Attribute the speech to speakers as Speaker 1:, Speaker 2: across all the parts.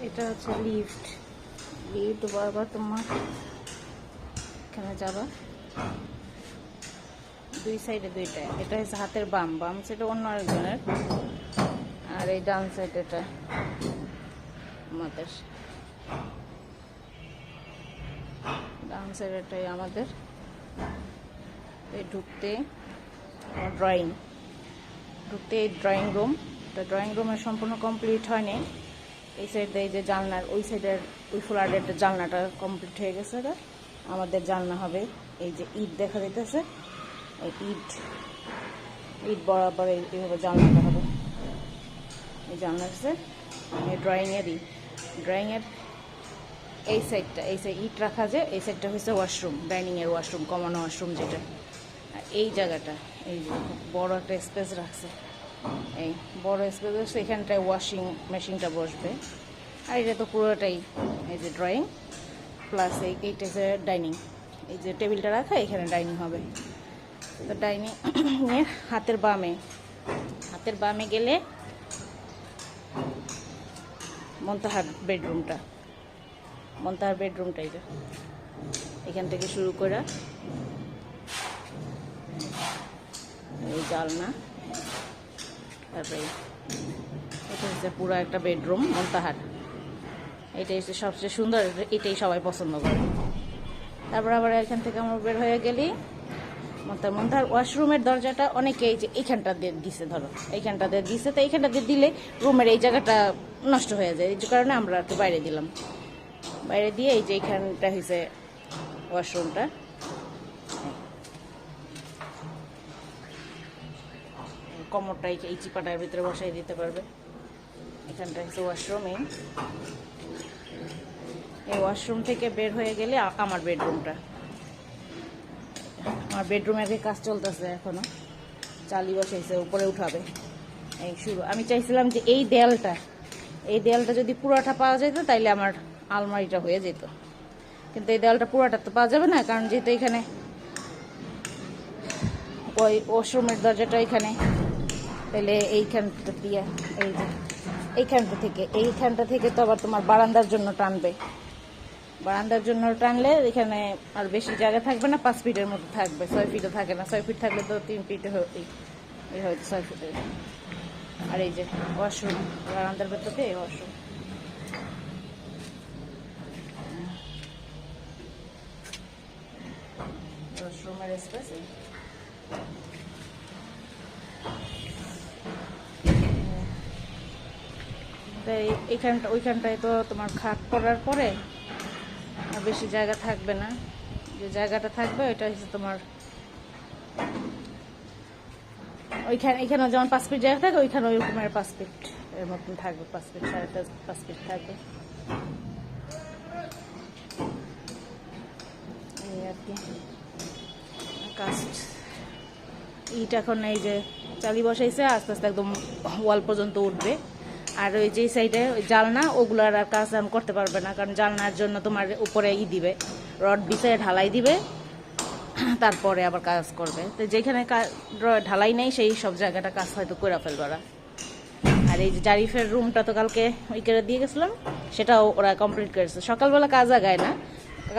Speaker 1: এটা হচ্ছে lift. Lift বারবার তোমার এখানে যাবা, দুই সাইডে দুইটা। এটা হচ্ছে হাতের বাম, বাম সাইডে অন্য আরেকজনের, আর এই ডান সাইড এটা আমাদের। ডান সাইডেটাই আমাদের। এই ঢুকতে ড্রয়িং, ঢুকতে এই ড্রয়িং রুম। তো ড্রয়িং রুমের সম্পূর্ণ কমপ্লিট হয়নি। এই সাইডে এই যে জানলার ওই সাইডের ওই ফ্ল্যাটের জানলাটা কমপ্লিট হয়ে গেছে। আমাদের জানলা হবে এই যে ইট দেখা যাইতেছে, এই ইট বরাবর এইভাবে জানলাটা হবে। এই জানলা আছে এই ড্রয়িংয়ের এই সাইডটা, এই সাইড ইট রাখা যায়। এই সাইডটা হচ্ছে ওয়াশরুম, ডাইনিংয়ের ওয়াশরুম, কমন ওয়াশরুম যেটা। আর এই জায়গাটা এই যে বড় একটা স্পেস রাখছে, এই বড় স্পেস আছে, এখানটায় ওয়াশিং মেশিনটা বসবে। আর এটা তো পুরোটাই এই যে ড্রয়িং প্লাস এইটা হচ্ছে ডাইনিং। এই যে টেবিলটা রাখা, এখানে ডাইনিং হবে। তো ডাইনিং এর হাতের বামে গেলে মন্তাহার বেডরুমটা, এই যে এখান থেকে শুরু করে এই জালনা, তারপরে এটা হচ্ছে পুরো একটা বেডরুম মন্তাহার। এটাই হচ্ছে সবচেয়ে সুন্দর, এটাই সবাই পছন্দ করে। তারপর আবার এখান থেকে আমরা বের হয়ে গেলি মন্তাহার ওয়াশরুমের দরজাটা অনেকেই যে এইখানটা দিয়ে দিছে, ধরো এইখানটা দিয়ে দিছে, তো এইখানটা দিয়ে দিলে রুমের এই জায়গাটা নষ্ট হয়ে যায়। এই কারণে আমরা একটু বাইরে দিলাম, বাইরে দিয়ে এই যে এইখানটা হয়েছে ওয়াশরুমটা। কমরটা এই চিপাটার ভিতরে বসাই দিতে পারবে। এখানটা হচ্ছে ওয়াশরুম। এই ওয়াশরুম থেকে বের হয়ে গেলে আমার বেডরুমটা, আমার বেডরুমের কাজ চলতেছে এখনো, চালি বসাইছে, উপরে উঠাবে। এই শুরু। আমি চাইছিলাম যে এই দেয়ালটা যদি পুরোটা পাওয়া যেত তাইলে আমার আলমারিটা হয়ে যেত, কিন্তু এই দেয়ালটা পুরোটা তো পাওয়া যাবে না, কারণ যেহেতু এখানে ওই ওয়াশরুমের দরজাটা এখানে, তাহলে এইখানটা দিয়ে এই যে এইখানটা থেকে তো আবার তোমার বারান্দার জন্য টানবে। বারান্দার জন্য টানলে এখানে আর বেশি জায়গা থাকবে না, 5 ফিটের মতো থাকবে, 6 ফিটও থাকে না। 6 ফিট থাকলে তো 3 ফিটে হয়তো 6 ফিটের। আর এই যে ওয়াশরুম, বারান্দার ভেতরে এই ওয়াশরুম। ওয়াশরুমের স্পেস ওইখানটায় তো তোমার খাট পড়ার পরে আর বেশি জায়গা থাকবে না। যে জায়গাটা থাকবে ওইটা হচ্ছে তোমার এখানে যেমন 5 ফিট জায়গা থাকে, ওইখানে ওই রকমের 5 ফিট এর মতন থাকবে, 5 ফিট 5.5 ফিট থাকবে এই আর কি কাজ। ইট এখন এই যে চালি বসাইছে, আস্তে আস্তে একদম ওয়াল পর্যন্ত উঠবে। আর ওই যে সাইডে ওই জালনা, ওগুলার আর কাজ এখন করতে পারবে না, কারণ জালনার জন্য তোমার উপরে দিবে, রড বিছায় ঢালাই দিবে, তারপরে আবার কাজ করবে। তো যেখানে ঢালাই নেই সেই সব জায়গাটা কাজ হয়তো করে ফেলবে ওরা। আর এই যে জারিফের রুমটা তো কালকে ওই করে দিয়ে গেছিলাম, সেটাও ওরা কমপ্লিট করেছে। সকালবেলা কাজ আগায় না,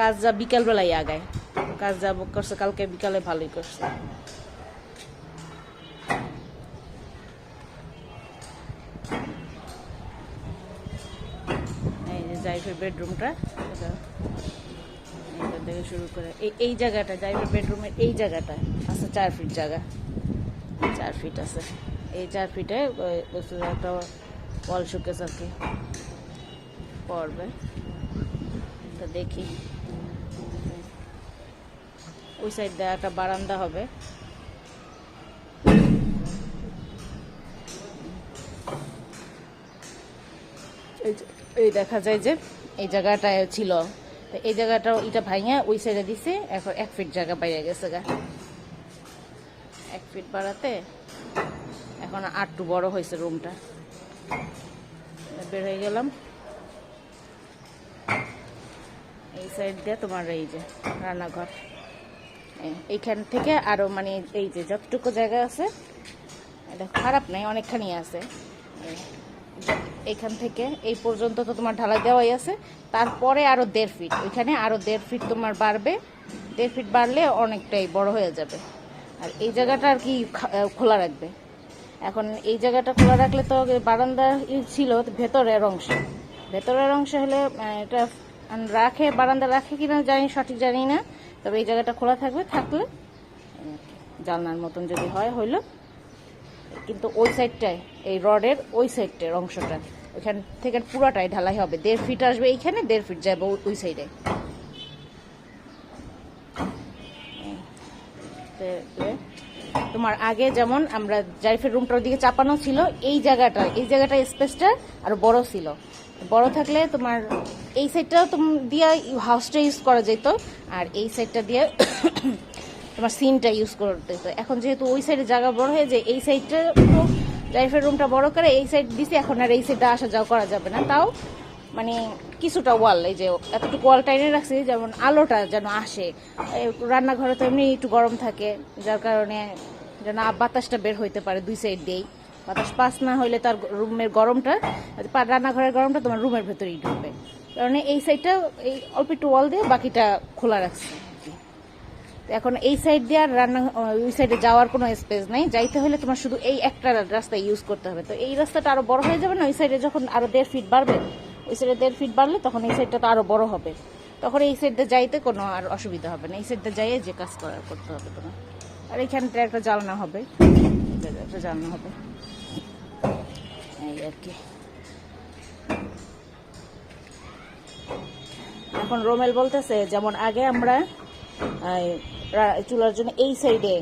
Speaker 1: কাজ যা বিকালবেলাই আগায়। কাজ যা করছে কালকে বিকালে ভালোই করছে। এই যে জারিফের বেডরুমটা, এইটা থেকে শুরু করে এই জায়গাটা, জারিফের বেডরুমের এই জায়গাটা আছে 4 ফিট জায়গা, 4 ফিট আছে। এই 4 ফিটে একটা ওয়াল শোকেস আর কি পড়বে। তো দেখি ওই সাইড দিয়ে একটা বারান্দা হবে। এই দেখা যায় যে এই জায়গাটা ছিল, তো এই জায়গাটাও এটা ভাঙে ওই সাইডে দিছে। এখন 1 ফিট জায়গা বাইরে গেছে গা, 1 ফিট বাড়াতে এখন আরটু বড় হয়েছে রুমটা। বের হয়ে গেলাম এই সাইড দিয়ে, তোমার এই যে রান্নাঘর, এইখান থেকে আরো মানে এই যে যতটুকু জায়গা আছে, এটা খারাপ নাই, অনেকখানি আছে। এখান থেকে এই পর্যন্ত তো তোমার ঢালাই দেওয়াই আছে, তারপরে আরও 1.5 ফিট, ওইখানে আরও 1.5 ফিট তোমার বাড়বে। 1.5 ফিট বাড়লে অনেকটাই বড় হয়ে যাবে। আর এই জায়গাটা আর কি খোলা রাখবে। এখন এই জায়গাটা খোলা রাখলে তো বারান্দা ছিল ভেতরের অংশে, ভেতরের অংশে হলে এটা রাখে, বারান্দা রাখে কিনা জানি, সঠিক জানি না। তবে এই জায়গাটা খোলা থাকবে, থাকলে জানলার মতন যদি হয় হইলো। কিন্তু ওই সাইডটায়, এই রডের ওই সাইডটার অংশটা, ওইখান থেকে পুরাটাই ঢালাই হবে। 1.5 ফিট আসবে এইখানে, 1.5 ফিট যাবে ওই সাইডে। তোমার আগে যেমন আমরা জারিফের রুমটার দিকে চাপানো ছিল, এই জায়গাটা স্পেসটা আরো বড় ছিল। বড় থাকলে তোমার এই সাইডটা দিয়ে হাউসটা ইউজ করা যেত, আর এই সাইডটা দিয়ে তোমার সিনটা ইউজ করতে হতো। এখন যেহেতু ওই সাইডে জায়গা বড় হয়ে যায়, এই সাইডটা তো জারিফের রুমটা বড় করে এই সাইড দিছে, এখন আর এই সাইডটা আসা যাওয়া করা যাবে না। তাও মানে কিছুটা ওয়াল, এই যে এতটুকু ওয়াল টাইনে রাখছি যেমন আলোটা যেন আসে। রান্নাঘরে তো এমনি একটু গরম থাকে, যার কারণে যেন বাতাসটা বের হইতে পারে দুই সাইড দিয়েই। বাতাস পাস না হইলে তার রুমের গরমটা, রান্নাঘরের গরমটা তোমার রুমের ভেতরেই ঢুকবে। কারণে এই সাইডটা এই অল্প একটু ওয়াল দিয়ে বাকিটা খোলা রাখছি। এখন এই সাইড দিয়ে আর ওই সাইডে যাওয়ার কোনো স্পেস নেই, যাইতে হলে তোমার শুধু এই একটা রাস্তা ইউজ করতে হবে। তো এই রাস্তাটা আরো বড় হয়ে যাবে না, ওই সাইডে যখন আরো 1.5 ফিট বাড়বে, ওই সাইডে 1.5 ফিট বাড়লে তখন এই সাইডটা তো আরো বড় হবে। তখন এই সাইডে যাইতে কোনো আর অসুবিধা হবে না, এই সাইডটা যাইয়ে যে কাজ করতে হবে তোমার। আর এইখানটা একটা জানলা হবে, একটা জানলা হবে, এই আর কি। এখন রোমেল বলতেছে যেমন আগে আমরা চুলার জন্য এই সাইডে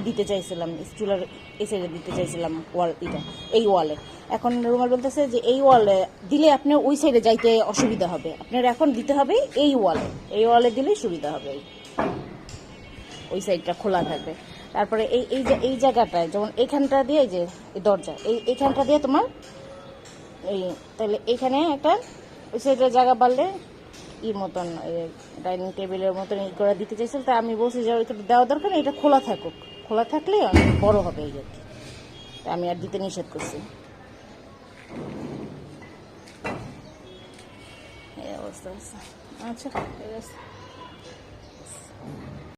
Speaker 1: দিতে চাইছিলাম, চুলার এই সাইডে দিতে চাইছিলাম ওয়াল, এই ওয়ালে। এখন রুমাল বলতেছে যে এই ওয়ালে দিলে আপনার ওই সাইডে যাইতে অসুবিধা হবে, আপনার এখন দিতে হবে এই ওয়ালে দিলেই সুবিধা হবে, ওই সাইডটা খোলা থাকবে। তারপরে এই জায়গাটায় যেমন এইখানটা দিয়ে, এই যে এই দরজা, এইখানটা দিয়ে তোমার তাহলে এইখানে একটা ওই সাইডের জায়গা বাড়লে মতন ডাইনিং টেবিলের মতন করে দিতে চাইছিল। তাই আমি বলছি যে ওইটা দেওয়া দরকার, এটা খোলা থাকুক, খোলা থাকলে অনেক বড় হবে এই আর কি। তাই আমি আর দিতে নিষেধ করছি। এই অবস্থা আছে। আচ্ছা ঠিক আছে।